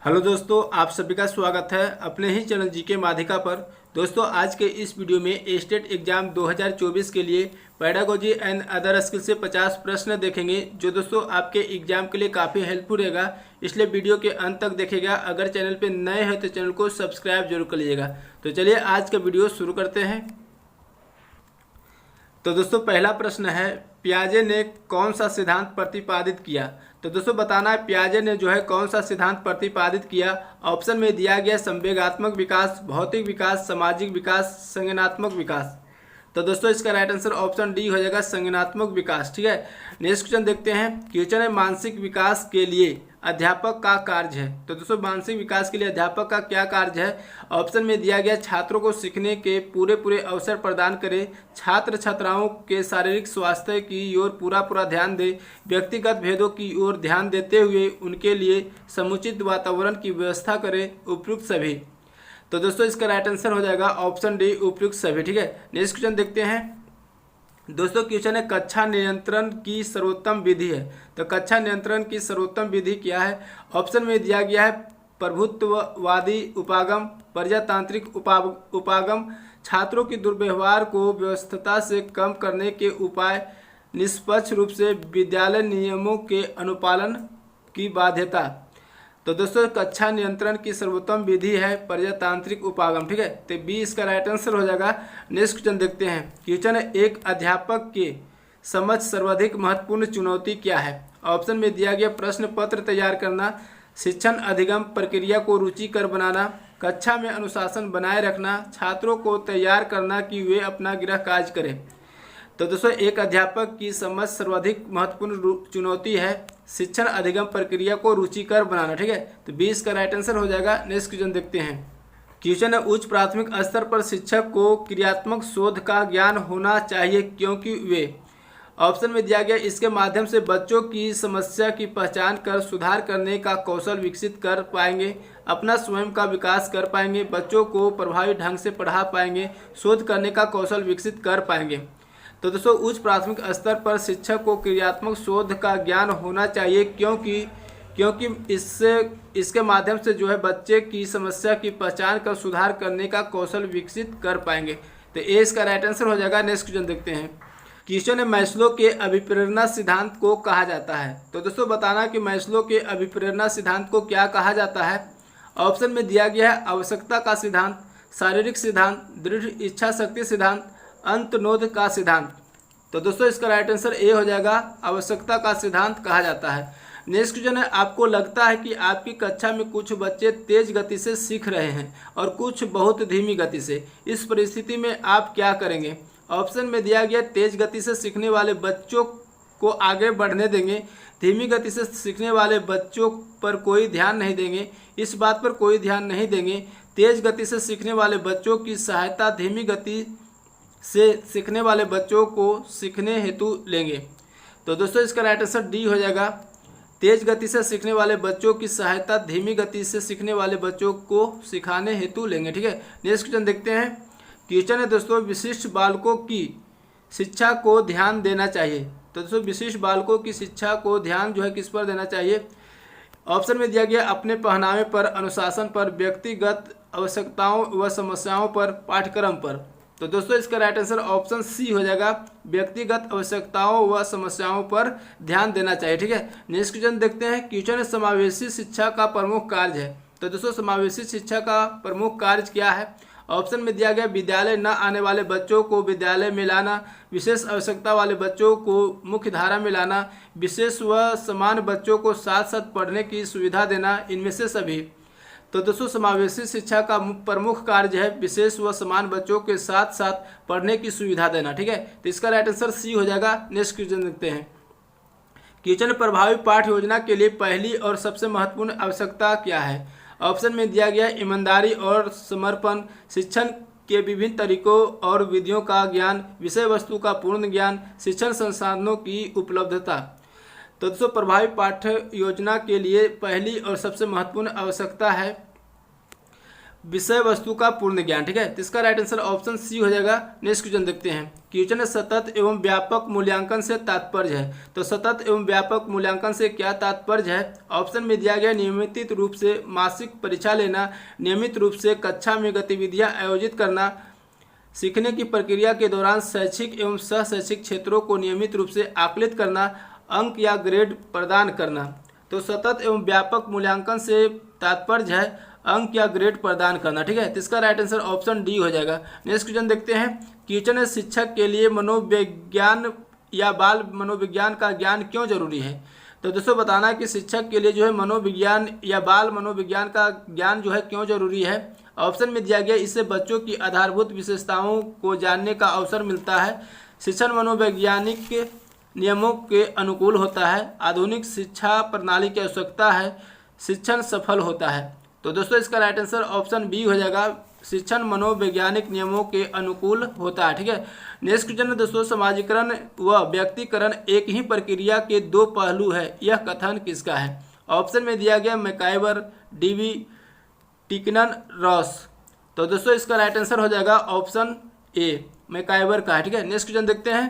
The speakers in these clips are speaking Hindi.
हेलो दोस्तों, आप सभी का स्वागत है अपने ही चैनल जीके माध्यिका पर। दोस्तों, आज के इस वीडियो में स्टेट एग्जाम 2024 के लिए पेडागोजी एंड अदर स्किल से 50 प्रश्न देखेंगे, जो दोस्तों आपके एग्जाम के लिए काफ़ी हेल्पफुल रहेगा। इसलिए वीडियो के अंत तक देखेगा। अगर चैनल पे नए हैं तो चैनल को सब्सक्राइब जरूर कर लीजिएगा। तो चलिए आज का वीडियो शुरू करते हैं। तो दोस्तों, पहला प्रश्न है, पियाजे ने कौन सा सिद्धांत प्रतिपादित किया। तो दोस्तों बताना है पियाजे ने जो है कौन सा सिद्धांत प्रतिपादित किया। ऑप्शन में दिया गया संवेगात्मक विकास, भौतिक विकास, सामाजिक विकास, संज्ञानात्मक विकास। तो दोस्तों इसका राइट आंसर ऑप्शन डी हो जाएगा, संज्ञानात्मक विकास। ठीक है, नेक्स्ट क्वेश्चन देखते हैं। क्वेश्चन है, मानसिक विकास के लिए अध्यापक का कार्य है। तो दोस्तों मानसिक विकास के लिए अध्यापक का क्या कार्य है। ऑप्शन में दिया गया छात्रों को सीखने के पूरे अवसर प्रदान करे, छात्र छात्राओं के शारीरिक स्वास्थ्य की ओर पूरा ध्यान दे, व्यक्तिगत भेदों की ओर ध्यान देते हुए उनके लिए समुचित वातावरण की व्यवस्था करे, उपयुक्त सभी। तो दोस्तों इसका राइट आंसर हो जाएगा ऑप्शन डी, उपयुक्त सभी। ठीक है, नेक्स्ट क्वेश्चन देखते हैं। दोस्तों क्वेश्चन है, कक्षा नियंत्रण की सर्वोत्तम विधि है। तो कक्षा नियंत्रण की सर्वोत्तम विधि क्या है। ऑप्शन में दिया गया है प्रभुत्ववादी उपागम, प्रजातांत्रिक उपागम, छात्रों की दुर्व्यवहार को व्यवस्था से कम करने के उपाय, निष्पक्ष रूप से विद्यालय नियमों के अनुपालन की बाध्यता। तो दोस्तों कक्षा नियंत्रण की सर्वोत्तम विधि है प्रजातांत्रिक उपागम। ठीक है, तो बी इसका राइट आंसर हो जाएगा। नेक्स्ट क्वेश्चन देखते हैं। क्वेश्चन है, एक अध्यापक के समझ सर्वाधिक महत्वपूर्ण चुनौती क्या है। ऑप्शन में दिया गया प्रश्न पत्र तैयार करना, शिक्षण अधिगम प्रक्रिया को रुचिकर बनाना, कक्षा में अनुशासन बनाए रखना, छात्रों को तैयार करना कि वे अपना गृह कार्य करें। तो दोस्तों एक अध्यापक की समझ सर्वाधिक महत्वपूर्ण चुनौती है शिक्षण अधिगम प्रक्रिया को रुचिकर बनाना। ठीक है, तो 20 का राइट आंसर हो जाएगा। नेक्स्ट क्वेश्चन देखते हैं। क्वेश्चन है, उच्च प्राथमिक स्तर पर शिक्षक को क्रियात्मक शोध का ज्ञान होना चाहिए क्योंकि वे। ऑप्शन में दिया गया इसके माध्यम से बच्चों की समस्या की पहचान कर सुधार करने का कौशल विकसित कर पाएंगे, अपना स्वयं का विकास कर पाएंगे, बच्चों को प्रभावी ढंग से पढ़ा पाएंगे, शोध करने का कौशल विकसित कर पाएंगे। तो दोस्तों उच्च प्राथमिक स्तर पर शिक्षक को क्रियात्मक शोध का ज्ञान होना चाहिए क्योंकि इसके माध्यम से जो है बच्चे की समस्या की पहचान कर सुधार करने का कौशल विकसित कर पाएंगे। तो ए इसका राइट आंसर हो जाएगा। नेक्स्ट क्वेश्चन देखते हैं। क्वेश्चन है, मैस्लो के अभिप्रेरणा सिद्धांत को कहा जाता है। तो दोस्तों बताना कि मैस्लो के अभिप्रेरणा सिद्धांत को क्या कहा जाता है। ऑप्शन में दिया गया है आवश्यकता का सिद्धांत, शारीरिक सिद्धांत, दृढ़ इच्छा शक्ति सिद्धांत, अंतनोद का सिद्धांत। तो दोस्तों इसका राइट आंसर ए हो जाएगा, आवश्यकता का सिद्धांत कहा जाता है। नेक्स्ट क्वेश्चन है, आपको लगता है कि आपकी कक्षा में कुछ बच्चे तेज गति से सीख रहे हैं और कुछ बहुत धीमी गति से, इस परिस्थिति में आप क्या करेंगे। ऑप्शन में दिया गया तेज गति से सीखने वाले बच्चों को आगे बढ़ने देंगे, धीमी गति से सीखने वाले बच्चों पर कोई ध्यान नहीं देंगे, इस बात पर कोई ध्यान नहीं देंगे, तेज गति से सीखने वाले बच्चों की सहायता धीमी गति से सीखने वाले बच्चों को सीखने हेतु लेंगे। तो दोस्तों इसका राइट आंसर डी हो जाएगा, तेज गति से सीखने वाले बच्चों की सहायता धीमी गति से सीखने वाले बच्चों को सिखाने हेतु लेंगे। ठीक है, नेक्स्ट क्वेश्चन देखते हैं। क्वेश्चन है दोस्तों, विशिष्ट बालकों की शिक्षा को ध्यान देना चाहिए। तो दोस्तों विशिष्ट बालकों की शिक्षा को ध्यान जो है किस पर देना चाहिए। ऑप्शन में दिया गया अपने पहनावे पर, अनुशासन पर, व्यक्तिगत आवश्यकताओं व समस्याओं पर, पाठ्यक्रम पर। तो दोस्तों इसका राइट आंसर ऑप्शन सी हो जाएगा, व्यक्तिगत आवश्यकताओं व समस्याओं पर ध्यान देना चाहिए। ठीक है, नेक्स्ट क्वेश्चन देखते हैं। क्वेश्चन है, समावेशी शिक्षा का प्रमुख कार्य है। तो दोस्तों समावेशी शिक्षा का प्रमुख कार्य क्या है। ऑप्शन में दिया गया विद्यालय न आने वाले बच्चों को विद्यालय में लाना, विशेष आवश्यकता वाले बच्चों को मुख्य धारा में लाना, विशेष व समान बच्चों को साथ साथ पढ़ने की सुविधा देना, इनमें से सभी। तो दोस्तों समावेशी शिक्षा का प्रमुख कार्य है विशेष व समान बच्चों के साथ साथ पढ़ने की सुविधा देना। ठीक है, तो इसका राइट आंसर सी हो जाएगा। नेक्स्ट क्वेश्चन देखते हैं। क्वेश्चन प्रभावी पाठ योजना के लिए पहली और सबसे महत्वपूर्ण आवश्यकता क्या है। ऑप्शन में दिया गया ईमानदारी और समर्पण, शिक्षण के विभिन्न तरीकों और विधियों का ज्ञान, विषय वस्तु का पूर्ण ज्ञान, शिक्षण संसाधनों की उपलब्धता। तो दोस्तों प्रभावी पाठ्य योजना के लिए पहली और सबसे महत्वपूर्ण आवश्यकता है विषय वस्तु का पूर्ण ज्ञान। ठीक है, तो इसका राइट आंसर ऑप्शन सी हो जाएगा। नेक्स्ट क्वेश्चन देखते हैं। क्वेश्चन सतत एवं व्यापक मूल्यांकन से तात्पर्य है। तो सतत एवं व्यापक मूल्यांकन से क्या तात्पर्य है? ऑप्शन में दिया गया नियमित रूप से मासिक परीक्षा लेना, नियमित रूप से कक्षा में गतिविधियां आयोजित करना, सीखने की प्रक्रिया के दौरान शैक्षिक एवं सह शैक्षिक क्षेत्रों को नियमित रूप से आकलित करना, अंक या ग्रेड प्रदान करना। तो सतत एवं व्यापक मूल्यांकन से तात्पर्य है अंक या ग्रेड प्रदान करना। ठीक है, तो इसका राइट आंसर ऑप्शन डी हो जाएगा। नेक्स्ट क्वेश्चन देखते हैं। क्वेश्चन शिक्षक के लिए मनोविज्ञान या बाल मनोविज्ञान का ज्ञान क्यों जरूरी है? तो दोस्तों बताना है कि शिक्षक के लिए जो है मनोविज्ञान या बाल मनोविज्ञान का ज्ञान जो है क्यों जरूरी है। ऑप्शन में दिया गया इससे बच्चों की आधारभूत विशेषताओं को जानने का अवसर मिलता है, शिक्षण मनोवैज्ञानिक नियमों के अनुकूल होता है, आधुनिक शिक्षा प्रणाली की आवश्यकता है, शिक्षण सफल होता है। तो दोस्तों इसका राइट आंसर ऑप्शन बी हो जाएगा, शिक्षण मनोवैज्ञानिक नियमों के अनुकूल होता है। ठीक है, नेक्स्ट क्वेश्चन है दोस्तों। समाजीकरण व व्यक्तिकरण एक ही प्रक्रिया के दो पहलू है, यह कथन किसका है? ऑप्शन में दिया गया मैकाइवर, डीवी टिकनन, रॉस। तो दोस्तों इसका राइट आंसर हो जाएगा ऑप्शन ए, मैकाइवर का है। ठीक है, नेक्स्ट क्वेश्चन देखते हैं।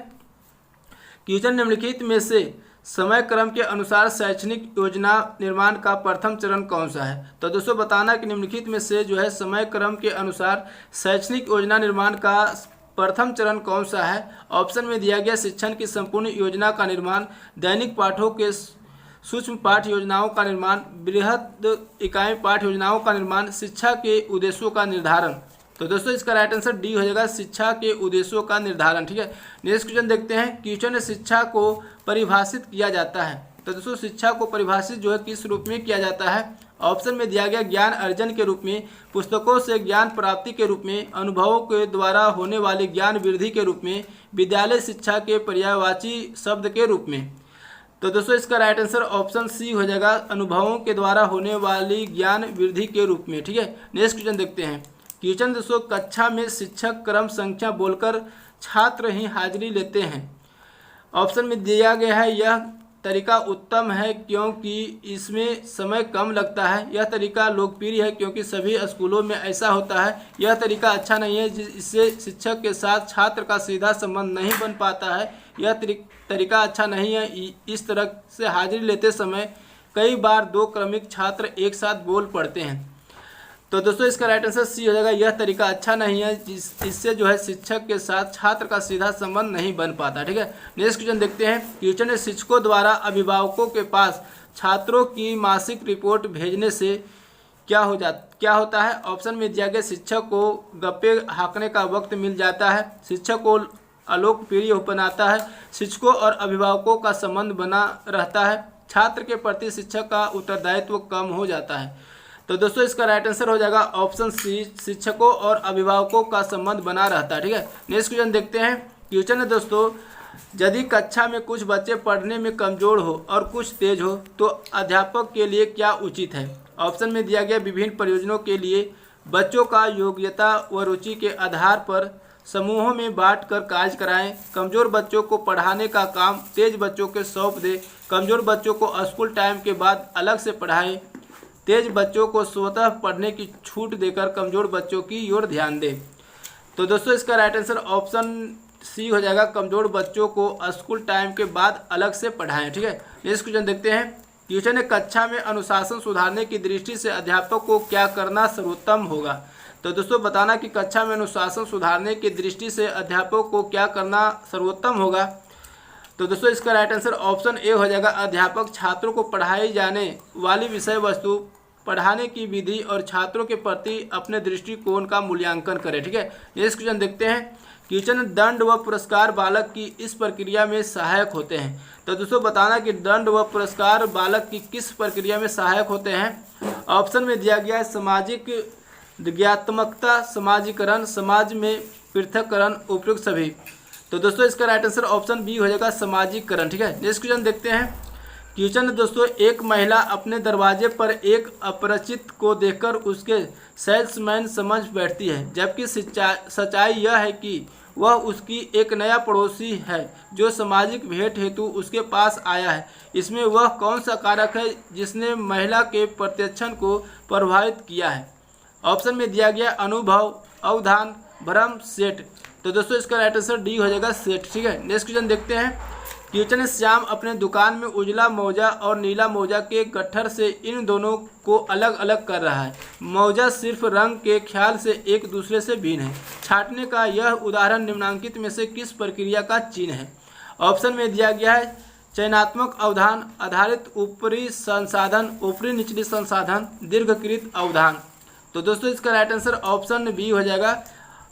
क्वेश्चन निम्नलिखित में से समय क्रम के अनुसार शैक्षणिक योजना निर्माण का प्रथम चरण कौन सा है? तो दोस्तों बताना कि निम्नलिखित में से जो है समय क्रम के अनुसार शैक्षणिक योजना निर्माण का प्रथम चरण कौन सा है? ऑप्शन में दिया गया शिक्षण की संपूर्ण योजना का निर्माण, दैनिक पाठों के सूक्ष्म पाठ योजनाओं का निर्माण, बृहद इकाई पाठ योजनाओं का निर्माण, शिक्षा के उद्देश्यों का निर्धारण। तो दोस्तों इसका राइट आंसर डी हो जाएगा, शिक्षा के उद्देश्यों का निर्धारण। ठीक है, नेक्स्ट क्वेश्चन देखते हैं। क्वेश्चन शिक्षा को परिभाषित किया जाता है। तो दोस्तों शिक्षा को परिभाषित जो है किस रूप में किया जाता है? ऑप्शन में दिया गया ज्ञान अर्जन के रूप में, पुस्तकों से ज्ञान प्राप्ति के रूप में, अनुभवों के द्वारा होने वाले ज्ञान वृद्धि के रूप में, विद्यालय शिक्षा के पर्यायवाची शब्द के रूप में। तो दोस्तों इसका राइट आंसर ऑप्शन सी हो जाएगा, अनुभवों के द्वारा होने वाली ज्ञान वृद्धि के रूप में। ठीक है, नेक्स्ट क्वेश्चन देखते हैं। क्वेश्चन दोस्तों, कक्षा में शिक्षक क्रम संख्या बोलकर छात्र ही हाजिरी लेते हैं। ऑप्शन में दिया गया है यह तरीका उत्तम है क्योंकि इसमें समय कम लगता है, यह तरीका लोकप्रिय है क्योंकि सभी स्कूलों में ऐसा होता है, यह तरीका अच्छा नहीं है जिससे शिक्षक के साथ छात्र का सीधा संबंध नहीं बन पाता है, यह तरीका अच्छा नहीं है, इस तरह से हाजिरी लेते समय कई बार दो क्रमिक छात्र एक साथ बोल पड़ते हैं। तो दोस्तों इसका राइट आंसर सी हो जाएगा, यह तरीका अच्छा नहीं है इससे जो है शिक्षक के साथ छात्र का सीधा संबंध नहीं बन पाता। ठीक है, नेक्स्ट क्वेश्चन देखते हैं। क्वेश्चन है शिक्षकों द्वारा अभिभावकों के पास छात्रों की मासिक रिपोर्ट भेजने से क्या होता है? ऑप्शन में दिया गया शिक्षक को गप्पे हाँकने का वक्त मिल जाता है, शिक्षक को अलोकप्रिय बनाता है, शिक्षकों और अभिभावकों का संबंध बना रहता है, छात्र के प्रति शिक्षक का उत्तरदायित्व कम हो जाता है। तो दोस्तों इसका राइट आंसर हो जाएगा ऑप्शन सी, शिक्षकों और अभिभावकों का संबंध बना रहता है। ठीक है, नेक्स्ट क्वेश्चन देखते हैं। क्वेश्चन है दोस्तों, यदि कक्षा में कुछ बच्चे पढ़ने में कमजोर हो और कुछ तेज हो तो अध्यापक के लिए क्या उचित है? ऑप्शन में दिया गया विभिन्न प्रयोजनों के लिए बच्चों का योग्यता व रुचि के आधार पर समूहों में बांट कर कार्य कराएं, कमजोर बच्चों को पढ़ाने का काम तेज बच्चों को सौंप दें, कमजोर बच्चों को स्कूल टाइम के बाद अलग से पढ़ाएं, तेज बच्चों को स्वतः पढ़ने की छूट देकर कमजोर बच्चों की ओर ध्यान दें। तो दोस्तों इसका राइट आंसर ऑप्शन सी हो जाएगा, कमजोर बच्चों को स्कूल टाइम के बाद अलग से पढ़ाएं। ठीक है, नेक्स्ट क्वेश्चन देखते हैं। क्वेश्चन है कक्षा में अनुशासन सुधारने की दृष्टि से अध्यापक को क्या करना सर्वोत्तम होगा? तो दोस्तों बताना कि कक्षा में अनुशासन सुधारने की दृष्टि से अध्यापक को क्या करना सर्वोत्तम होगा। तो दोस्तों इसका राइट आंसर ऑप्शन ए हो जाएगा, अध्यापक छात्रों को पढ़ाई जाने वाली विषय वस्तु, पढ़ाने की विधि और छात्रों के प्रति अपने दृष्टिकोण का मूल्यांकन करें। ठीक है, नेक्स्ट क्वेश्चन देखते हैं। क्वेश्चन दंड व पुरस्कार बालक की इस प्रक्रिया में सहायक होते हैं। तो दोस्तों बताना कि दंड व पुरस्कार बालक की किस प्रक्रिया में सहायक होते हैं। ऑप्शन में दिया गया है सामाजिक दिज्ञात्मकता, समाजीकरण, समाज में पृथककरण, उपयुक्त सभी। तो दोस्तों इसका राइट आंसर ऑप्शन बी हो जाएगा, समाजीकरण। ठीक है, नेक्स्ट क्वेश्चन देखते हैं। क्वेश्चन दोस्तों, एक महिला अपने दरवाजे पर एक अपरिचित को देखकर उसके सेल्समैन समझ बैठती है, जबकि सच्चाई यह है कि वह उसकी एक नया पड़ोसी है जो सामाजिक भेंट हेतु उसके पास आया है। इसमें वह कौन सा कारक है जिसने महिला के प्रत्यक्षण को प्रभावित किया है? ऑप्शन में दिया गया अनुभव, अवधान, भ्रम, सेट। तो दोस्तों इसका राइट आंसर डी हो जाएगा सेट। ठीक है, नेक्स्ट क्वेश्चन देखते हैं। क्वेश्चन श्याम अपने दुकान में उजला मौजा और नीला मौजा के गट्ठर से इन दोनों को अलग अलग कर रहा है। मौजा सिर्फ रंग के ख्याल से एक दूसरे से भिन्न है। छांटने का यह उदाहरण निम्नलिखित में से किस प्रक्रिया का चिन्ह है? ऑप्शन में दिया गया है चयनात्मक अवधान, आधारित ऊपरी संसाधन, ऊपरी निचली संसाधन, दीर्घकृत अवधान। तो दोस्तों इसका राइट आंसर ऑप्शन बी हो जाएगा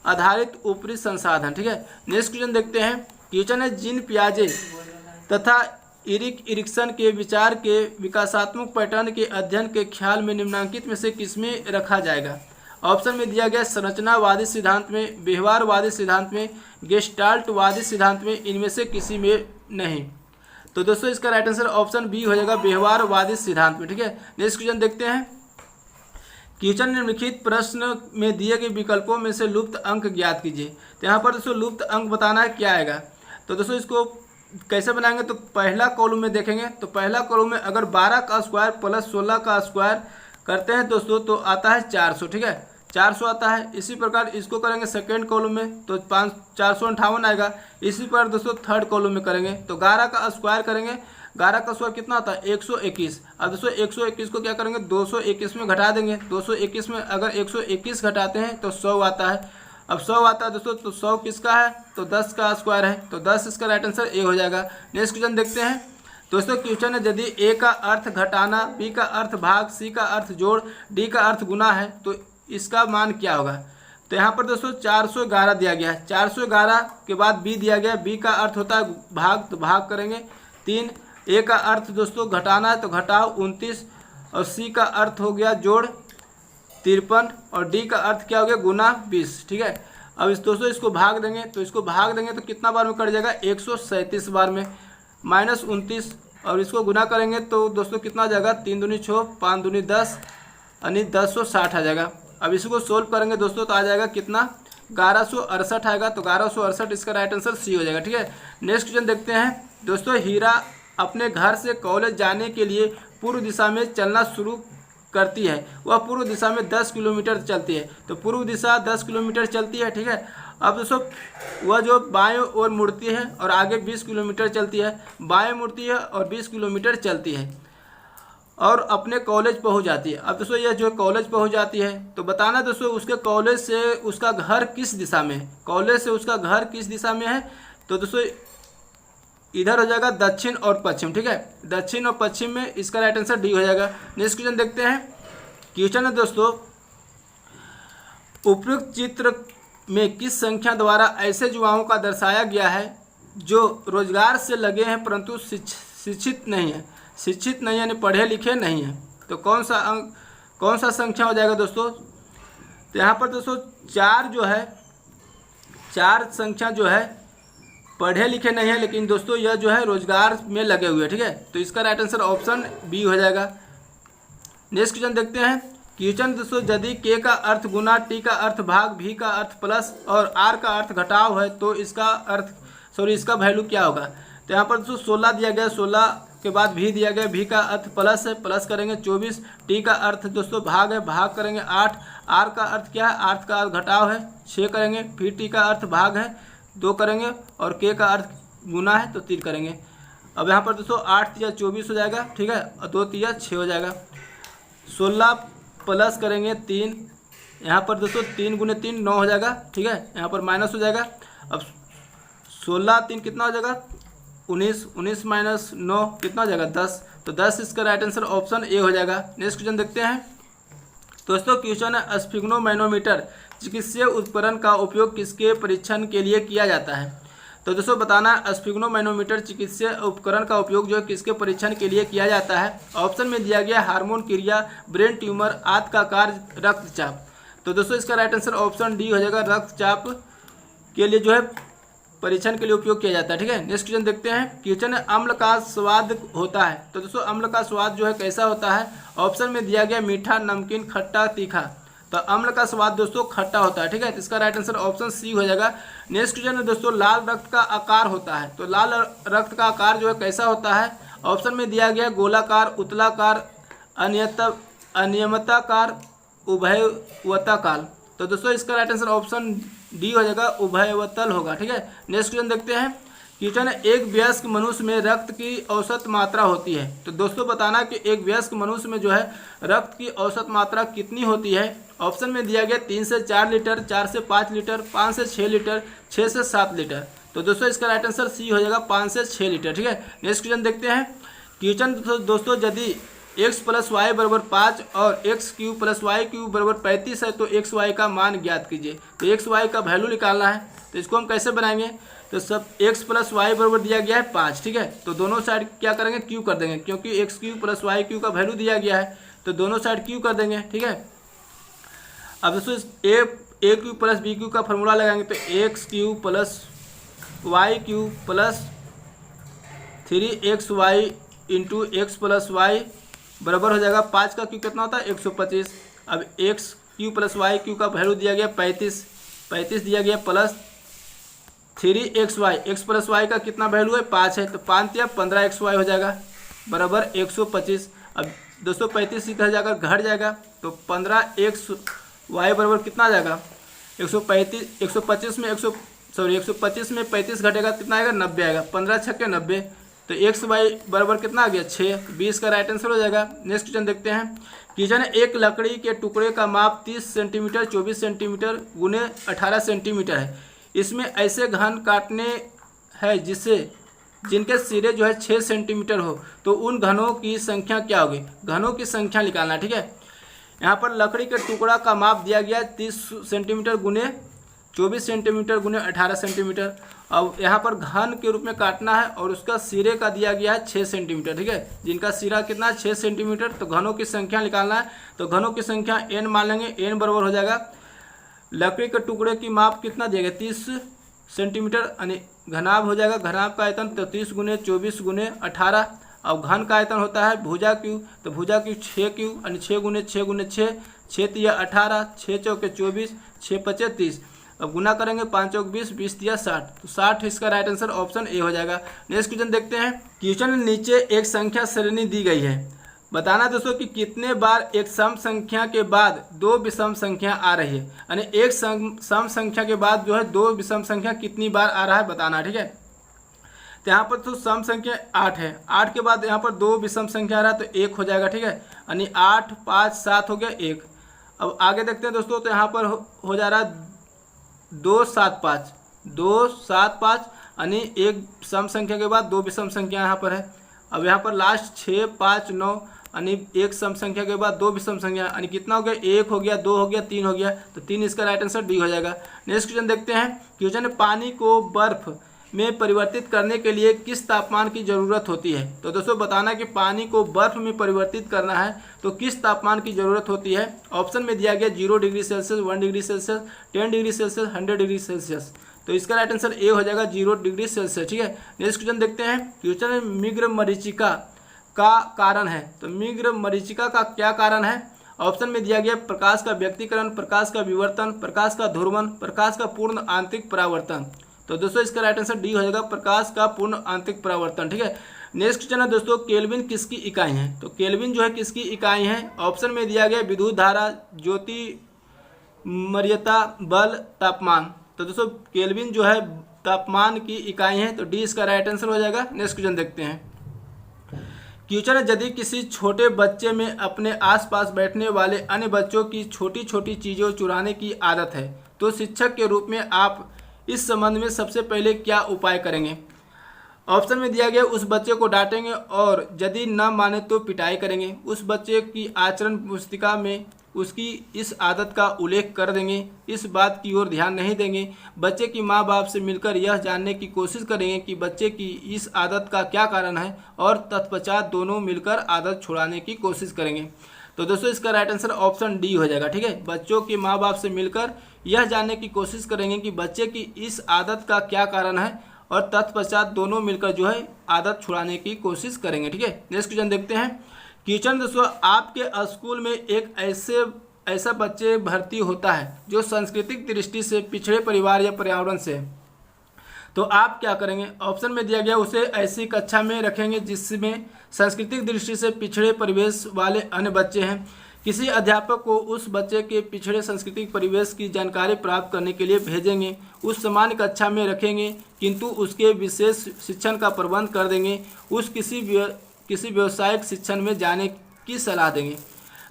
आधारित ऊपरी संसाधन। ठीक है, नेक्स्ट क्वेश्चन देखते हैं। क्वेश्चन है जिन पियाजे तथा इरिक इरिक्सन के विचार के विकासात्मक पैटर्न के अध्ययन के ख्याल में निम्नलिखित में से किसमें रखा जाएगा? ऑप्शन में दिया गया संरचनावादी सिद्धांत में, व्यवहारवादी सिद्धांत में, गेस्टाल्टवादी सिद्धांत में, इनमें से किसी में नहीं। तो दोस्तों इसका राइट आंसर ऑप्शन बी हो जाएगा व्यवहारवादी सिद्धांत में। ठीक है, नेक्स्ट क्वेश्चन देखते हैं। क्वेश्चन निम्नलिखित प्रश्न में दिए गए विकल्पों में से लुप्त अंक ज्ञात कीजिए। तो यहाँ पर दोस्तों लुप्त अंक बताना है क्या आएगा। तो दोस्तों इसको कैसे बनाएंगे? तो पहला कॉलम में देखेंगे तो पहला कॉलम में अगर 12 का स्क्वायर प्लस 16 का स्क्वायर करते हैं दोस्तों तो आता है 400। ठीक है, 400 आता है। इसी प्रकार इसको करेंगे सेकेंड कॉलम में तो 458 आएगा। इसी पर दोस्तों थर्ड कॉलम में करेंगे तो 11 का स्क्वायर करेंगे, 11 का स्क्वायर कितना आता है? 121। अब दोस्तों 121 को क्या करेंगे? 221 में घटा देंगे। 221 में अगर 121 घटाते हैं तो 100 आता है। अब 100 आता है दोस्तों तो 100 किसका है? तो 10 का स्क्वायर है। तो 10 इसका राइट आंसर ए हो जाएगा। नेक्स्ट क्वेश्चन देखते हैं दोस्तों। क्वेश्चन है यदि ए का अर्थ घटाना, बी का अर्थ भाग, सी का अर्थ जोड़, डी का अर्थ गुना है तो इसका मान क्या होगा? तो यहाँ पर दोस्तों 411 दिया गया है। 411 के बाद बी दिया गया, बी का अर्थ होता है भाग तो भाग करेंगे 3। ए का अर्थ दोस्तों घटाना है तो घटाओ 29 और सी का अर्थ हो गया जोड़ 53 और डी का अर्थ क्या हो गया? गुना 20। ठीक है, अब इस दोस्तों इसको भाग देंगे तो इसको भाग देंगे तो कितना बार में कट जाएगा? 137 बार में, माइनस 29 और इसको गुना करेंगे तो दोस्तों कितना आ जाएगा? 3 दूनी 6, 5 दूनी 10 यानी 1060 आ जाएगा। अब इसको सोल्व करेंगे दोस्तों तो आ जाएगा कितना? 1168 आएगा। तो 1168 इसका राइट आंसर सी हो जाएगा। ठीक है, नेक्स्ट क्वेश्चन देखते हैं दोस्तों। हीरा अपने घर से कॉलेज जाने के लिए पूर्व दिशा में चलना शुरू करती है। वह पूर्व दिशा में 10 किलोमीटर चलती है। तो पूर्व दिशा 10 किलोमीटर चलती है। ठीक है, अब दोस्तों वह जो बाएं ओर मुड़ती है और आगे 20 किलोमीटर चलती है, बाएं मुड़ती है और 20 किलोमीटर चलती है और अपने कॉलेज पहुंच जाती है। अब दोस्तों यह जो कॉलेज पहुंच जाती है तो बताना दोस्तों उसके कॉलेज से उसका घर किस दिशा में है? कॉलेज से उसका घर किस दिशा में है? तो दोस्तों इधर हो जाएगा दक्षिण और पश्चिम। ठीक है, दक्षिण और पश्चिम में इसका राइट आंसर डी हो जाएगा। नेक्स्ट क्वेश्चन देखते हैं। क्वेश्चन है दोस्तों उपयुक्त चित्र में किस संख्या द्वारा ऐसे युवाओं का दर्शाया गया है जो रोजगार से लगे हैं परंतु शिक्षित नहीं है? शिक्षित नहीं यानी पढ़े लिखे नहीं है। तो कौन सा संख्या हो जाएगा दोस्तों? तो यहाँ पर दोस्तों 4 जो है, 4 संख्या जो है पढ़े लिखे नहीं है लेकिन दोस्तों यह जो है रोजगार में लगे हुए। ठीक है, तो इसका राइट आंसर ऑप्शन बी हो जाएगा। नेक्स्ट क्वेश्चन देखते हैं। क्वेश्चन दोस्तों यदि के का अर्थ गुना, टी का अर्थ भाग, भी का अर्थ प्लस और आर का अर्थ घटाव है तो इसका वैल्यू क्या होगा? तो यहाँ पर दोस्तों 16 दिया गया, 16 के बाद भी दिया गया, भी का अर्थ प्लस है, प्लस करेंगे 24, टी का अर्थ दोस्तों भाग है, भाग करेंगे 8, आर का अर्थ क्या है? 8 का अर्थ घटाव है 6 करेंगे, फिर टी का अर्थ भाग है 2 करेंगे और के का अर्थ गुना है तो 3 करेंगे। अब यहाँ पर दोस्तों 8 या 24 हो जाएगा। ठीक है, और 2 या 6 हो जाएगा। 16 प्लस करेंगे 3, यहाँ पर दोस्तों 3 गुने 3 9 हो जाएगा। ठीक है, यहाँ पर माइनस हो जाएगा। अब 16 3 कितना हो जाएगा? 19, 19 माइनस 9 कितना हो जाएगा? 10। तो 10 इसका राइट आंसर ऑप्शन ए हो जाएगा। नेक्स्ट क्वेश्चन देखते हैं दोस्तों। क्वेश्चन है स्फिग्नोमैनोमीटर चिकित्सीय उपकरण का उपयोग किसके परीक्षण के लिए किया जाता है? तो दोस्तों बताना स्फिग्नोमैनोमीटर चिकित्सीय उपकरण का उपयोग जो है किसके परीक्षण के लिए किया जाता है? ऑप्शन में दिया गया हार्मोन क्रिया, ब्रेन ट्यूमर, आंत का कार्य, रक्तचाप। तो दोस्तों इसका राइट आंसर ऑप्शन डी हो जाएगा। रक्तचाप के लिए जो है परीक्षण के लिए उपयोग किया जाता है। ठीक है, नेक्स्ट क्वेश्चन देखते हैं। क्वेश्चन है अम्ल का स्वाद होता है। तो दोस्तों अम्ल का स्वाद जो है कैसा होता है? ऑप्शन में दिया गया मीठा, नमकीन, खट्टा, तीखा। तो अम्ल का स्वाद दोस्तों खट्टा होता है। ठीक है, तो इसका राइट आंसर ऑप्शन सी हो जाएगा। नेक्स्ट क्वेश्चन है दोस्तों लाल रक्त का आकार होता है। तो लाल रक्त का आकार जो है कैसा होता है? ऑप्शन में दिया गया गोलाकार, उतलाकार, अनियमिताकार, उभयवता काल। तो दोस्तों इसका राइट आंसर ऑप्शन डी हो जाएगा, उभयवतल होगा। ठीक है, नेक्स्ट क्वेश्चन देखते हैं। क्वेश्चन है, एक वयस्क मनुष्य में रक्त की औसत मात्रा होती है। तो दोस्तों बताना कि एक वयस्क मनुष्य में जो है रक्त की औसत मात्रा कितनी होती है। ऑप्शन में दिया गया 3 से 4 लीटर, 4 से 5 लीटर, 5 से 6 लीटर, 6 से 7 लीटर। तो दोस्तों इसका राइट आंसर सी हो जाएगा, 5 से 6 लीटर। ठीक है, नेक्स्ट क्वेश्चन देखते हैं। क्वेश्चन दोस्तों, यदि x प्लस वाई बराबर 5 और X cube plus Y cube बराबर 35 है तो एक्स वाई का मान ज्ञात कीजिए। तो एक्स वाई का वैल्यू निकालना है, तो इसको हम कैसे बनाएंगे। तो सब x प्लस वाई बराबर दिया गया है 5। ठीक है, तो दोनों साइड क्या करेंगे, क्यू कर देंगे, क्योंकि X cube plus Y cube का वैल्यू दिया गया है, तो दोनों साइड क्यू कर देंगे। ठीक है, अब दोस्तों A cube plus B cube का फॉर्मूला लगाएंगे, तो X cube plus Y cube plus 3xy into X plus Y बराबर हो जाएगा 5 का क्यू कितना होता है 125। अब X cube plus Y cube का वैल्यू दिया गया 35 दिया गया plus 3xy, x plus Y का कितना वैल्यू है 5 है, तो 5 या 15xy हो जाएगा बराबर 125। अब दोस्तों 35 इधर जाकर घट जाएगा, तो 15xy बराबर कितना आ जाएगा 125 में 125 में 35 घटेगा कितना आएगा 90 आएगा, 15 छक्के 90। तो एक्स वाई बराबर कितना आ गया 6, 20 का राइट आंसर हो जाएगा। नेक्स्ट क्वेश्चन देखते हैं। क्वेश्चन है, एक लकड़ी के टुकड़े का माप 30 सेंटीमीटर 24 सेंटीमीटर गुने 18 सेंटीमीटर है। इसमें ऐसे घन काटने हैं जिनके सिरे जो है 6 सेंटीमीटर हो, तो उन घनों की संख्या क्या होगी। घनों की संख्या निकालना। ठीक है, यहाँ पर लकड़ी के टुकड़ा का माप दिया गया 30 सेंटीमीटर गुने 24 सेंटीमीटर गुने 18 सेंटीमीटर। अब यहाँ पर घन के रूप में काटना है और उसका सिरे का दिया गया है 6 सेंटीमीटर। ठीक है, जिनका सिरा कितना 6 सेंटीमीटर, तो घनों की संख्या निकालना है। तो घनों की संख्या n मान लेंगे, n बराबर हो जाएगा लकड़ी के टुकड़े की माप कितना दिया गया 30 सेंटीमीटर, यानी घनाभ हो जाएगा, घनाभ का आयतन तो 30 गुने 24 गुने 18। अब घन का आयतन होता है भुजा क्यू, तो भुजा क्यू 6 क्यू यानी 6 गुने 6 गुने 6, 6 तिया 18, 6 चौके 24, 6 पचे 30। अब गुना करेंगे 5 चौक 20, 20 तिया 60, तो 60 इसका राइट आंसर ऑप्शन ए हो जाएगा। नेक्स्ट क्वेश्चन देखते हैं। क्वेश्चन में नीचे एक संख्या श्रेणी दी गई है, बताना दोस्तों कि कितने बार एक सम संख्या के बाद 2 विषम संख्या आ रही है, यानी एक सम संख्या के बाद जो है 2 विषम संख्या कितनी बार आ रहा है बताना। ठीक है, तो यहाँ पर तो सम संख्या 8 है, 8 के बाद यहाँ पर 2 विषम संख्या आ रहा है तो 1 हो जाएगा। ठीक है, यानी 8 5 7 हो गया 1। अब आगे देखते हैं दोस्तों, तो यहाँ पर हो जा रहा है 2 7 5 यानी एक सम संख्या के बाद 2 विषम संख्या यहाँ पर है। अब यहाँ पर लास्ट 6 5 9 यानी एक सम संख्या के बाद 2 विषम संख्या, यानी कितना हो गया 1 हो गया 2 हो गया 3 हो गया, तो 3 इसका राइट आंसर डी हो जाएगा। नेक्स्ट क्वेश्चन देखते हैं। क्वेश्चन है, पानी को बर्फ में परिवर्तित करने के लिए किस तापमान की ज़रूरत होती है। तो दोस्तों बताना कि पानी को बर्फ में परिवर्तित करना है तो किस तापमान की ज़रूरत होती है। ऑप्शन में दिया गया 0 degree Celsius, 1 degree Celsius, 10 degree Celsius, 100 degree Celsius. तो इसका राइट आंसर ए हो जाएगा 0 डिग्री सेल्सियस। ठीक है, नेक्स्ट क्वेश्चन देखते हैं। क्वेश्चन में मिग्र मरीचिका का कारण है, तो मिग्र मरीचिका का क्या कारण है। ऑप्शन में दिया गया प्रकाश का व्यक्तीकरण, प्रकाश का विवर्तन, प्रकाश का ध्रुवण, प्रकाश का पूर्ण आंतरिक परावर्तन। तो दोस्तों इसका राइट आंसर डी हो जाएगा प्रकाश का पूर्ण आंतरिक परावर्तन। ठीक है, नेक्स्ट क्वेश्चन है दोस्तों, केल्विन किसकी इकाई है। तो केल्विन जो है किसकी इकाई है। ऑप्शन में दिया गया विद्युत धारा, ज्योतिर्मयता, बल, तापमान। तो दोस्तों केल्विन जो है तापमान की इकाई है, तो डी इसका राइट आंसर हो जाएगा। नेक्स्ट क्वेश्चन देखते हैं। क्वेश्चन है, यदि किसी छोटे बच्चे में अपने आसपास बैठने वाले अन्य बच्चों की छोटी छोटी चीज़ों चुराने की आदत है, तो शिक्षक के रूप में आप इस संबंध में सबसे पहले क्या उपाय करेंगे। ऑप्शन में दिया गया उस बच्चे को डांटेंगे और यदि न माने तो पिटाई करेंगे। उस बच्चे की आचरण पुस्तिका में उसकी इस आदत का उल्लेख कर देंगे, इस बात की ओर ध्यान नहीं देंगे। बच्चे की माँ बाप से मिलकर यह जानने की कोशिश करेंगे कि बच्चे की इस आदत का क्या कारण है और तत्पश्चात दोनों मिलकर आदत छुड़ाने की कोशिश करेंगे। तो दोस्तों इसका राइट आंसर ऑप्शन डी हो जाएगा। ठीक है, बच्चों के माँ बाप से मिलकर यह जानने की कोशिश करेंगे कि बच्चे की इस आदत का क्या कारण है और तत्पश्चात दोनों मिलकर जो है आदत छुड़ाने की कोशिश करेंगे। ठीक है, नेक्स्ट क्वेश्चन देखते हैं। क्वेश्चन दोस्तों, आपके स्कूल में एक ऐसा बच्चे भर्ती होता है जो सांस्कृतिक दृष्टि से पिछड़े परिवार या पर्यावरण से है, तो आप क्या करेंगे। ऑप्शन में दिया गया उसे ऐसी कक्षा में रखेंगे जिसमें सांस्कृतिक दृष्टि से पिछड़े परिवेश वाले अन्य बच्चे हैं। किसी अध्यापक को उस बच्चे के पिछड़े सांस्कृतिक परिवेश की जानकारी प्राप्त करने के लिए भेजेंगे, उस सामान्य कक्षा में रखेंगे किंतु उसके विशेष शिक्षण का प्रबंध कर देंगे, उस किसी व्यावसायिक शिक्षण में जाने की सलाह देंगे।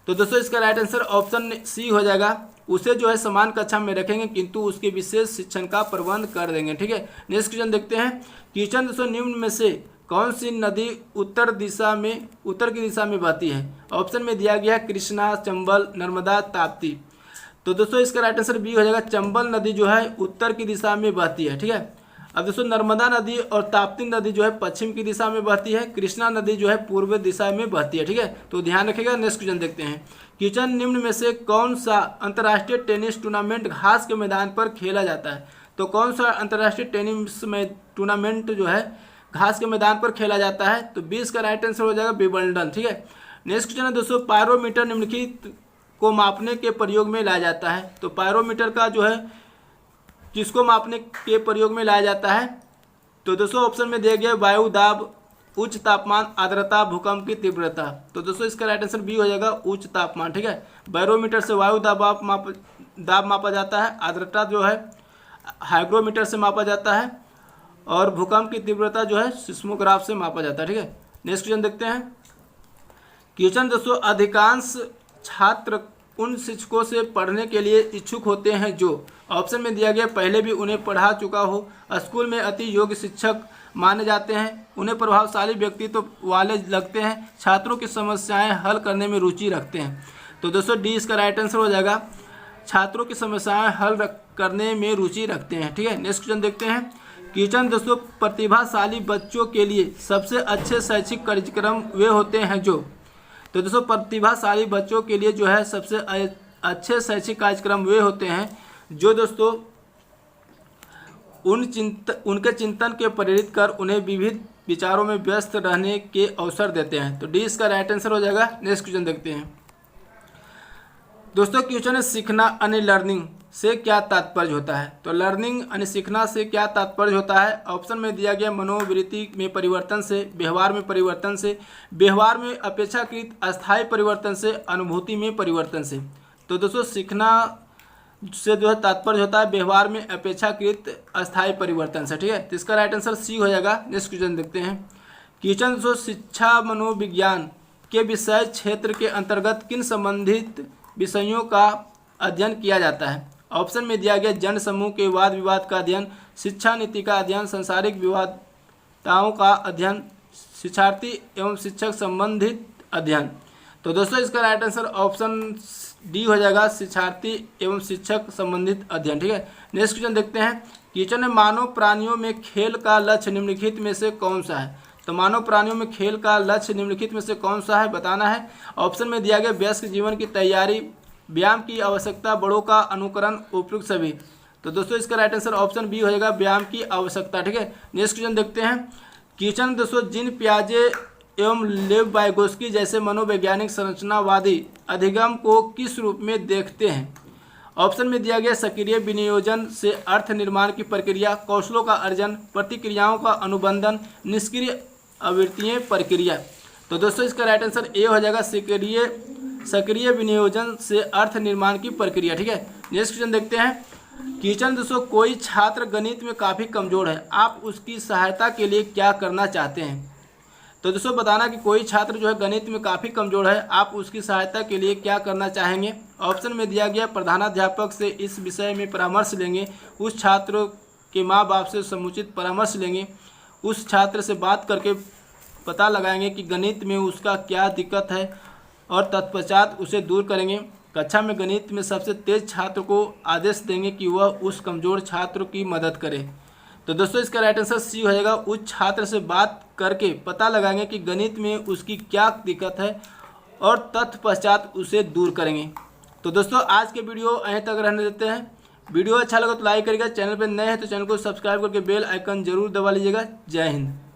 तो दोस्तों इसका राइट आंसर ऑप्शन सी हो जाएगा। उसे जो है समान कक्षा में रखेंगे किंतु उसके विशेष शिक्षण का प्रबंध कर देंगे। ठीक है, नेक्स्ट क्वेश्चन देखते हैं। क्वेश्चन दोस्तों निम्न में से कौन सी नदी उत्तर की दिशा में बहती है? ऑप्शन में दिया गया है कृष्णा, चंबल, नर्मदा, ताप्ती। तो दोस्तों इसका राइट आंसर बी हो जाएगा। चंबल नदी जो है उत्तर की दिशा में बहती है। ठीक है, अब दोस्तों नर्मदा नदी और ताप्ती नदी जो है पश्चिम की दिशा में बहती है, कृष्णा नदी जो है पूर्व दिशा में बहती है। ठीक है, तो ध्यान रखिएगा। नेक्स्ट क्वेश्चन देखते हैं। क्वेश्चन निम्न में से कौन सा अंतर्राष्ट्रीय टेनिस टूर्नामेंट घास के मैदान पर खेला जाता है? तो कौन सा अंतर्राष्ट्रीय टेनिस में टूर्नामेंट जो है घास के मैदान पर खेला जाता है? तो 20 का राइट आंसर हो जाएगा विंबलडन। ठीक है, नेक्स्ट क्वेश्चन है दोस्तों, पायरोमीटर निम्नलिखित को मापने के प्रयोग में लाया जाता है। तो पायरोमीटर का जो है किसको मापने के प्रयोग में लाया जाता है? तो दोस्तों ऑप्शन में दिया गया वायु दाब, उच्च तापमान, आर्द्रता, भूकंप की तीव्रता। तो दोस्तों इसका राइट आंसर बी हो जाएगा उच्च तापमान। ठीक है, बैरोमीटर से वायु दाब मापा जाता है, आर्द्रता जो है हाइग्रोमीटर से मापा जाता है और भूकंप की तीव्रता जो है सिस्मोग्राफ से मापा जाता है। ठीक है, नेक्स्ट क्वेश्चन देखते हैं। क्वेश्चन दोस्तों, अधिकांश छात्र उन शिक्षकों से पढ़ने के लिए इच्छुक होते हैं जो, ऑप्शन में दिया गया पहले भी उन्हें पढ़ा चुका हो, स्कूल में अति योग्य शिक्षक माने जाते हैं, उन्हें प्रभावशाली व्यक्तित्व वाले लगते हैं, छात्रों की समस्याएं हल करने में रुचि रखते हैं। तो दोस्तों डी इसका राइट आंसर हो जाएगा, छात्रों की समस्याएं हल करने में रुचि रखते हैं। ठीक है, नेक्स्ट क्वेश्चन देखते हैं। क्वेश्चन दोस्तों, प्रतिभाशाली बच्चों के लिए सबसे अच्छे शैक्षिक कार्यक्रम वे होते हैं जो, तो दोस्तों प्रतिभाशाली बच्चों के लिए जो है सबसे अच्छे शैक्षिक कार्यक्रम वे होते हैं जो दोस्तों उनके चिंतन के प्रेरित कर उन्हें विविध विचारों में व्यस्त रहने के अवसर देते हैं। तो डी इसका राइट आंसर हो जाएगा। नेक्स्ट क्वेश्चन देखते हैं दोस्तों। क्वेश्चन है सीखना यानी लर्निंग से क्या तात्पर्य होता है? तो लर्निंग यानी सीखना से क्या तात्पर्य होता है? ऑप्शन में दिया गया मनोवृत्ति में परिवर्तन से, व्यवहार में परिवर्तन से, व्यवहार में अपेक्षाकृत अस्थायी परिवर्तन से, अनुभूति में परिवर्तन से। तो दोस्तों सीखना से जो है तात्पर्य होता है व्यवहार में अपेक्षाकृत अस्थायी परिवर्तन से। ठीक है, तो इसका राइट आंसर सी हो जाएगा। नेक्स्ट क्वेश्चन देखते हैं। क्वेश्चन दोस्तों, शिक्षा मनोविज्ञान के विषय क्षेत्र के अंतर्गत किन संबंधित विषयों का अध्ययन किया जाता है? ऑप्शन में दिया गया जन समूह के वाद विवाद का अध्ययन, शिक्षा नीति का अध्ययन, सांसारिक विवादताओं का अध्ययन, शिक्षार्थी एवं शिक्षक संबंधित अध्ययन। तो दोस्तों इसका राइट आंसर ऑप्शन डी हो जाएगा, शिक्षार्थी एवं शिक्षक संबंधित अध्ययन। ठीक है, नेक्स्ट क्वेश्चन देखते हैं। क्वेश्चन है मानव प्राणियों में खेल का लक्ष्य निम्नलिखित में से कौन सा है? तो मानव प्राणियों में खेल का लक्ष्य निम्नलिखित में से कौन सा है बताना है। ऑप्शन में दिया गया वयस्क जीवन की तैयारी, व्यायाम की आवश्यकता, बड़ों का अनुकरण, उपयुक्त सभी। तो दोस्तों इसका राइट आंसर ऑप्शन बी हो जाएगा, व्यायाम की आवश्यकता। ठीक है, नेक्स्ट क्वेश्चन देखते हैं। क्वेश्चन दोस्तों, जिन पियाजे एवं लेव वाइगोस्की जैसे मनोवैज्ञानिक संरचनावादी अधिगम को किस रूप में देखते हैं? ऑप्शन में दिया गया सक्रिय विनियोजन से अर्थ निर्माण की प्रक्रिया, कौशलों का अर्जन, प्रतिक्रियाओं का अनुबंधन, निष्क्रिय आवृत्तीय प्रक्रिया। तो दोस्तों इसका राइट आंसर ए हो जाएगा, सक्रिय विनियोजन से अर्थ निर्माण की प्रक्रिया। ठीक है, नेक्स्ट क्वेश्चन देखते हैं। क्वेश्चन दोस्तों, कोई छात्र गणित में काफ़ी कमज़ोर है, आप उसकी सहायता के लिए क्या करना चाहते हैं? तो दोस्तों बताना कि कोई छात्र जो है गणित में काफ़ी कमज़ोर है, आप उसकी सहायता के लिए क्या करना चाहेंगे? ऑप्शन में दिया गया प्रधानाध्यापक से इस विषय में परामर्श लेंगे, उस छात्र के माँ बाप से समुचित परामर्श लेंगे, उस छात्र से बात करके पता लगाएंगे कि गणित में उसका क्या दिक्कत है और तत्पश्चात उसे दूर करेंगे। कक्षा में गणित में सबसे तेज छात्र को आदेश देंगे कि वह उस कमज़ोर छात्र की मदद करे। तो दोस्तों इसका राइट आंसर सी हो जाएगा, उस छात्र से बात करके पता लगाएंगे कि गणित में उसकी क्या दिक्कत है और तत्पश्चात उसे दूर करेंगे। तो दोस्तों आज के वीडियो यहीं तक रहने देते हैं। वीडियो अच्छा लगा तो लाइक करिएगा, चैनल पर नए हैं तो चैनल को सब्सक्राइब करके बेल आइकन जरूर दबा लीजिएगा। जय हिंद।